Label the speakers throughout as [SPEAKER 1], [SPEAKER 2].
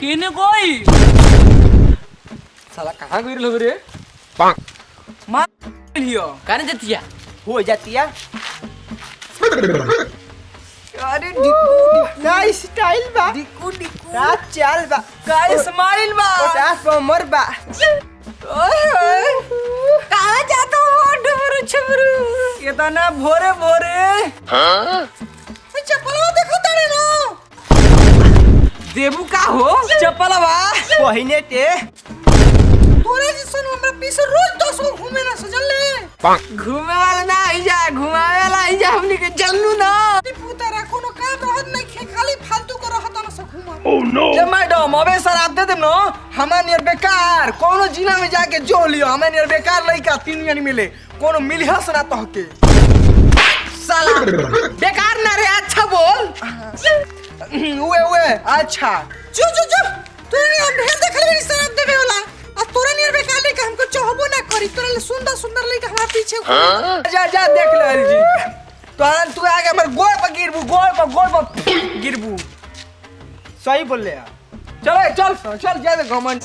[SPEAKER 1] केने कोई
[SPEAKER 2] साला कहाँ गई लोग रे
[SPEAKER 1] मार लियो
[SPEAKER 2] कहने जाती है
[SPEAKER 3] हो जाती है।
[SPEAKER 1] अरे डिकू
[SPEAKER 3] ना स्टाइल बा
[SPEAKER 1] डिकू डिकू
[SPEAKER 3] ना चाल बा
[SPEAKER 1] काय स्माइल बा
[SPEAKER 3] 50 पर बा।
[SPEAKER 1] ओए कहाँ जाता हो डबरू छबरू ये तो ना भोरे भोरे
[SPEAKER 2] हाँ
[SPEAKER 1] चप्पलवा देखो तारे ना देबू का हो चप्पलवा
[SPEAKER 3] पहिने ते
[SPEAKER 1] तोरे जिसन हमरा पीछे रोज 10 गो घूमे ना सजल ले घूमे वाला ना आई जा घुमावे वाला आई जा हमनी के जल्लू ना पुतारा कोनो काम रहत नहीं खे खाली फालतू को रहत ना सब घुमा ओह नो ये मैडम अबे सर आप दे देम न हमरा नियर बेकार कोनो जिला में जाके जो लियो हमरा नियर बेकार लइका 3 यानी मिले कोनो मिलहस ना तहके साला बेकार ना रे अच्छा बोल उए अच्छा चुप तोरे नियर ढेर देखल बनी सर आप देबे वाला आ तोरे नियर बेकार लइका हमको चाहबो ना करी तोरे सुंदर लइका हमरा पीछे जा देख ले जी तू आगे हमर गोड़ पर गिरबू
[SPEAKER 3] सही बोल ले
[SPEAKER 1] चल जा दे घमंड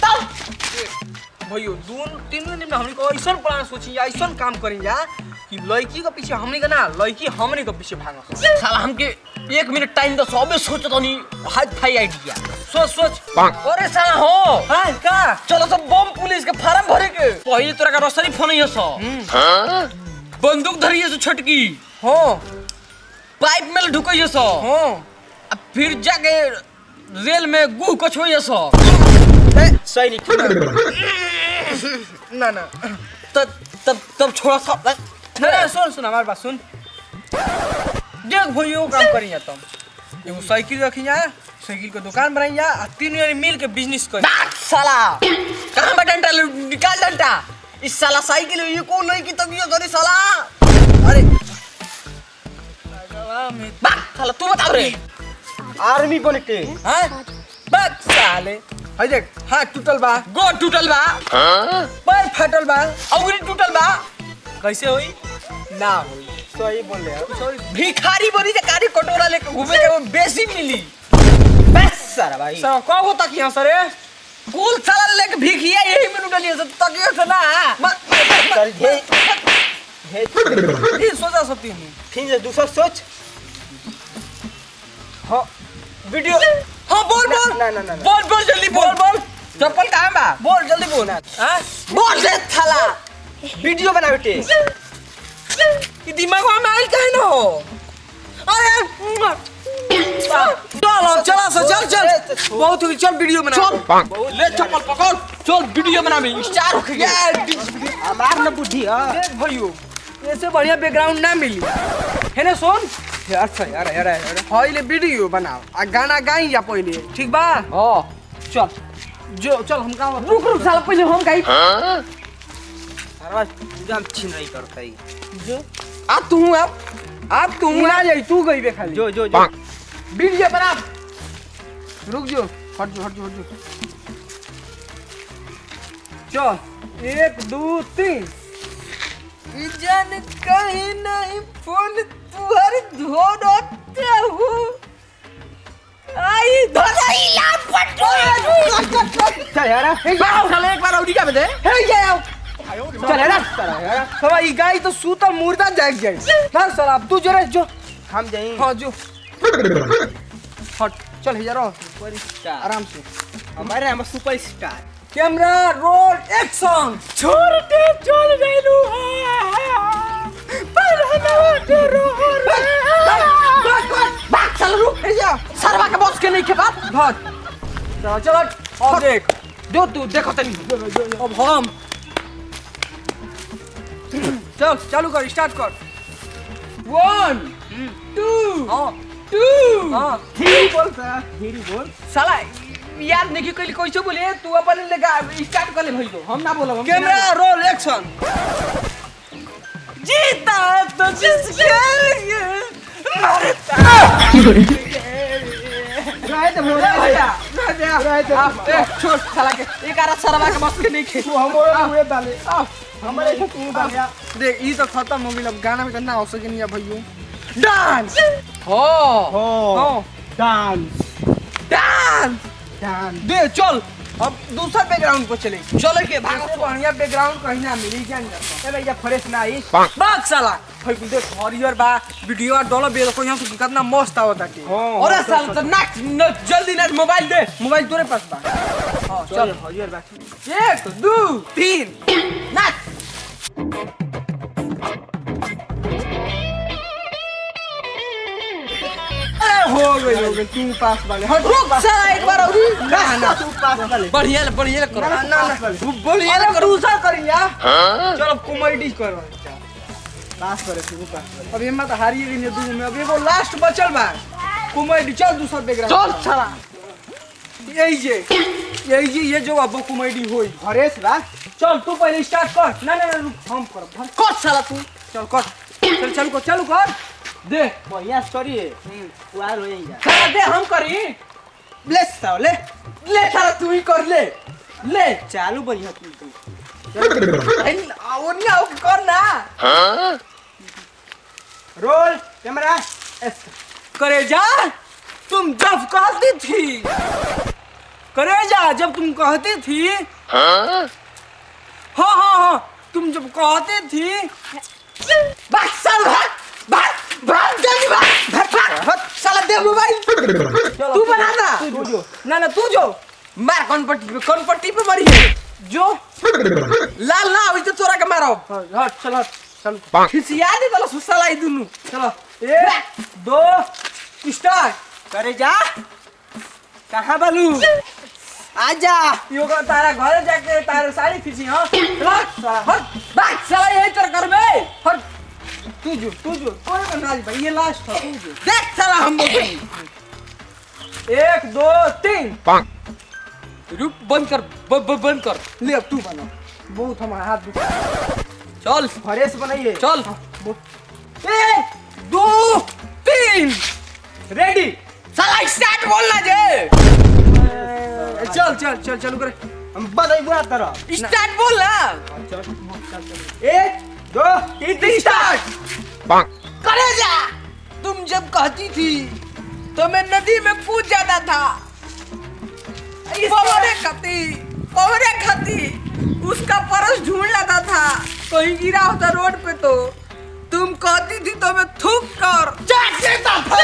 [SPEAKER 1] तल भइयो 2-3 दिन में हमनी को ऐसन प्लान सोची जा ऐसन काम करी जा कि लड़की के पीछे हमनी के ना लड़की हमनी के पीछे भागा
[SPEAKER 2] साला हमके 1 मिनट टाइम दो सबे सोचत हनी हाई फाई आइडिया
[SPEAKER 1] सोच
[SPEAKER 2] अरे साला हो
[SPEAKER 1] हां का
[SPEAKER 2] चलो सब बम पुलिस के फार्म भरे के पहिले तोरा का रसरी फोन है सो हां बंदूक धरिए सो छटकी
[SPEAKER 1] हो
[SPEAKER 2] पाइप में ढुकइए सो
[SPEAKER 1] हो
[SPEAKER 2] अब फिर जाके रेल में गु कछोइए सो
[SPEAKER 3] सही नहीं
[SPEAKER 1] ना
[SPEAKER 2] तब छोड़ा सब
[SPEAKER 1] ना सुन हमारी बात सुन देख भइयो काम करी जा तुम एगो साइकिल रखी जा साइकिल के दुकान बनाई जा आ 3 जने मिल के बिजनेस करी
[SPEAKER 2] साला कहां बा डंडा निकाल डंडा इस साला साइकिल ये कौन नहीं की तब ये धरी साला अरे साला तू बता रे
[SPEAKER 3] आर्मी बन के
[SPEAKER 1] हां बस साले हाय देख हाथ टूटल बा
[SPEAKER 2] गो टूटल बा हां
[SPEAKER 1] पैर फाटल बा
[SPEAKER 2] औरी टूटल बा
[SPEAKER 1] कैसे होई ना होई
[SPEAKER 3] सही बोल ले
[SPEAKER 2] भिखारी बनी जे कारी कटोरा लेके घूमे के वो बेसी मिली
[SPEAKER 3] बस सारा भाई
[SPEAKER 1] सब कब होता कि यहां सरे
[SPEAKER 2] कुल साला लेके भिखिया यही में उडलिए से तकियो से ना
[SPEAKER 3] सर
[SPEAKER 1] ये सोचा सकती हूं
[SPEAKER 3] फिर से दूसरा सोच। हाँ
[SPEAKER 1] वीडियो हां बोल
[SPEAKER 3] ना
[SPEAKER 2] बोल जल्दी बोल चप्पल कहां बा
[SPEAKER 1] बोल जल्दी बोल हां
[SPEAKER 2] बोल दे साला
[SPEAKER 3] वीडियो बना बेटे
[SPEAKER 1] कि दिमाग में आइल काहे न हो अरे चल बहुत हो चल वीडियो बना
[SPEAKER 2] चल ले चप्पल पकड़ चल वीडियो बना में स्टार हो गया
[SPEAKER 3] हमार न बुद्धि है
[SPEAKER 1] देख भइयो ऐसे बढ़िया बैकग्राउंड ना मिली है ना सुन अच्छा यार पहले वीडियो बनाओ आ गाना गाई जा पहले ठीक बा
[SPEAKER 2] हां
[SPEAKER 1] चल हम गाँव
[SPEAKER 2] रुक साला पहले हम गाई
[SPEAKER 3] सारा पूरा छीन रही करता है
[SPEAKER 1] जो अब तू ना जाई तू गई बे खाली
[SPEAKER 3] जो
[SPEAKER 1] वीडियो बना रुक जो हट जो चल 1 2 3 इजन कहीं नहीं फोन तुहर धोरते हूँ आई धरैला पटो
[SPEAKER 3] चल यार
[SPEAKER 1] साले एक बार औडी का दे हे जाओ चल यार सब ई गाय तो सूतल मुर्दा जाग जाए ना सर अब तू जरा जो
[SPEAKER 3] हम जाई
[SPEAKER 1] हां जो हट चल हे जरा आराम से
[SPEAKER 3] हमारे हम super star
[SPEAKER 1] camera roll action छोड़ दे चल गइलू पर हनवा रोहर बात चल रुक हे जा
[SPEAKER 2] सरवा के बॉस के नहीं के बात
[SPEAKER 1] भाग चल अब देख जो तू देखो तनी अब हम चल चालू कर स्टार्ट कर 1 2 हां 2 हां 3 बोल
[SPEAKER 2] साला यार नहीं कोई कैसे बोले तू अपन लगा स्टार्ट कर ले भइयो हम ना बोलब
[SPEAKER 1] कैमरा रोल एक्शन जीता तो जिसके मरता
[SPEAKER 3] रहे तो बोल रहे तो
[SPEAKER 2] छोड़ साला के एक आरा सरवा के बस के नहीं खे
[SPEAKER 3] तू हमरे हुए डाले हमारे को तू डालिया
[SPEAKER 1] देख ई तो खत्म हो गेल गाना में करना हो सके नहीं भइयो डांस
[SPEAKER 2] हो
[SPEAKER 3] हो डांस
[SPEAKER 1] डांस डांस
[SPEAKER 3] दे चल अब दूसरा बैकग्राउंड पर चले
[SPEAKER 1] चलो के भागो बढ़िया बैकग्राउंड कहीं ना मिली क्या नहीं
[SPEAKER 3] ए भैया फ्रेश ना आई
[SPEAKER 1] बाग साला भाई देख हरियर बा वीडियो डॉलर बे देखो यहाँ से कितना मस्त आवत है अरे साला तो नाच जल्दी नाच मोबाइल दे मोबाइल तोरे पास बा हां चल
[SPEAKER 3] हरियर बाकी
[SPEAKER 1] 1 2 3 नाच हो गई तू पास वाले हट रुक साला एक बार और
[SPEAKER 3] ना ना तू पास वाले
[SPEAKER 1] बढ़िया करो
[SPEAKER 3] ना ना
[SPEAKER 1] बढ़िया करो
[SPEAKER 3] दूसरा करिया चलो कॉमेडी करो पास करे तू पास करे
[SPEAKER 1] अब हिम्मत हारिए गई ने दू में अब एगो लास्ट बचल बा कॉमेडी चल दूसरा बैकग्राउंड
[SPEAKER 3] चल साला
[SPEAKER 1] यही जी ये जो अब कॉमेडी होई
[SPEAKER 3] फ्रेश बा
[SPEAKER 1] चल तू पहले स्टार्ट कर ना ना रुक हम कर कर साला तू चल कर चल कर दे
[SPEAKER 3] बढ़िया स्टोरी है वार हो जाएगा
[SPEAKER 1] साला दे हम करी
[SPEAKER 3] ले साले
[SPEAKER 1] ले साला तू ही कर ले
[SPEAKER 3] चालू बढ़िया तू
[SPEAKER 1] आओ नहीं आओ कर ना
[SPEAKER 3] रोल कैमरा
[SPEAKER 1] करे जा तुम जब कहती थी करे जा जब तुम कहती थी हाँ तुम जब कहती थी बस भाग जल्दी भाग साला दे मोबाइल तू बना ना तू जो मार कौन पट्टी पे मरी है जो लाल ना अभी तो तोरा के मारो
[SPEAKER 3] हट चल
[SPEAKER 1] खिसिया दे तला साला ई दुनु चलो 1 2 स्टार्ट
[SPEAKER 3] करे जा कहाँ बालू आजा
[SPEAKER 1] योगा तारा घर जाके तारा साड़ी खींची हां हट साला यही तर कर बे हट तू जो कोई का नाच भाई ये लास्ट है तू जो देख साला हम बोल रहे 1 2 3 रुक बंद कर ले अब तू बना बहुत हमारा हाथ दुख चल
[SPEAKER 3] फ्रेश बनाइए
[SPEAKER 1] चल 1 2 3 रेडी साला स्टार्ट बोलना जे चल करे
[SPEAKER 3] हम बधाई बुआ तरह
[SPEAKER 1] स्टार्ट बोल ना 1 2 3 स्टार्ट करे जा तुम जब कहती थी तो मैं नदी में कूद जाता था पवरे खाती उसका परस ढूंढ लाता था कहीं गिरा होता रोड पे तो तुम कहती थी तो मैं थूक कर चाट देता था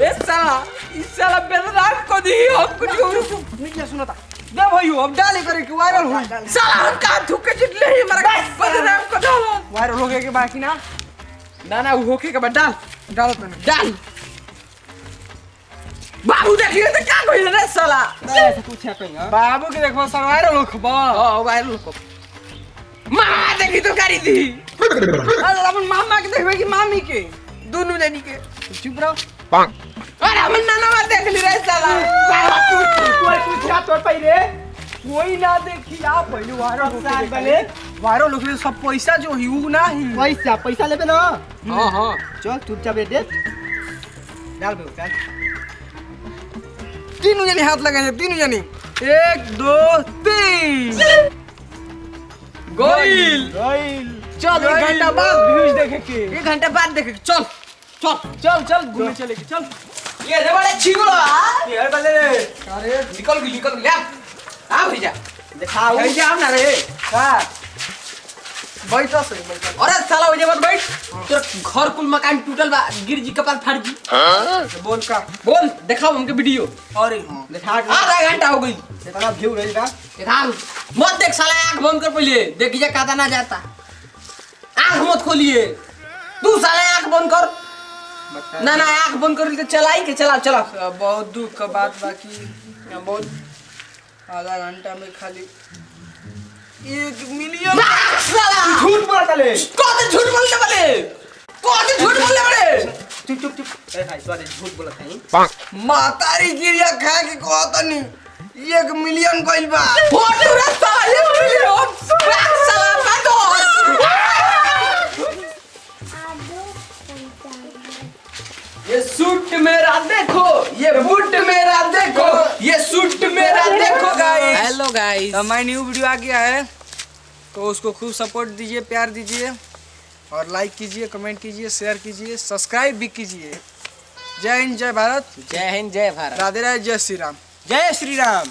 [SPEAKER 1] इस साला बेलराम को दी हम कुछ और
[SPEAKER 3] नीचे सुनो था
[SPEAKER 1] दे भाई अब डाले करे कि वायरल हो साला हम का थूक के चिटले ही मर गए बेलराम को डालो वायरल हो गए के बाकी ना वो होके के बाद डाल डाल बाबू देखिए तो क्या कोई रे साला
[SPEAKER 3] ऐसा कुछ है कहीं
[SPEAKER 1] बाबू के देखो सर वायरल हो खबा हां वायरल हो मां देखी तो करी थी अरे अपन मामा के देखबे कि मामी के दोनों जनी के चुप रहो अरे अपन नाना मार देख ली रे साला
[SPEAKER 3] तू क्या तोड़ पाई रे
[SPEAKER 1] कोई ना देखी आप पहले वायरल हो सब पैसा जो ही उ ना ही
[SPEAKER 3] पैसा लेबे ना
[SPEAKER 1] हां
[SPEAKER 3] चल चुपचाप दे डाल बे चल
[SPEAKER 1] तीनों जने हाथ लगाए तीनों जने 1 2 3 गोइल चल 1 घंटा बाद व्यूज देखे के 1 घंटा बाद देखे चल घूमने चले के चल ये रे बड़े छिगलो
[SPEAKER 3] यार बले रे
[SPEAKER 1] अरे निकल ले आ भैया
[SPEAKER 3] दिखाओ
[SPEAKER 1] भैया ना रे हां बैठ अरे साला हो जा बैठ तोर घर कुल मकान टूटल बा गिर जी कपाल फाड़ जी बोल दिखाओ हमके वीडियो
[SPEAKER 3] अरे हां दिखा
[SPEAKER 1] आधा घंटा हो गई
[SPEAKER 3] इतना व्यू रही बा
[SPEAKER 1] दिखा मत देख साला आंख बंद कर पहले देखिए काता ना जाता आंख मत खोलिए तू साला आंख बंद कर ना आंख बंद कर तो चलाई के चला बहुत दुख का बात बाकी बहुत आधा घंटा में खाली 1 मिलियन साला
[SPEAKER 3] झूठ बोलता ले
[SPEAKER 1] झूठ बोलने वाले
[SPEAKER 3] चुप ए भाई सॉरी झूठ बोलत है
[SPEAKER 1] मातारी गिरिया खा के कहत नहीं 1 मिलियन कइल बा फोटो रे साला 1 मिलियन साला बातो ये सूट मेरा देखो ये बूट मेरा देखो ये सूट मेरा देखो गाइस हेलो गाइस हमारी न्यू वीडियो आ गया है तो उसको खूब सपोर्ट दीजिए प्यार दीजिए और लाइक कीजिए कमेंट कीजिए शेयर कीजिए सब्सक्राइब भी कीजिए जय हिंद जय भारत
[SPEAKER 2] जय हिंद जय भारत
[SPEAKER 1] राधे राधे जय श्री राम
[SPEAKER 3] जय श्री राम।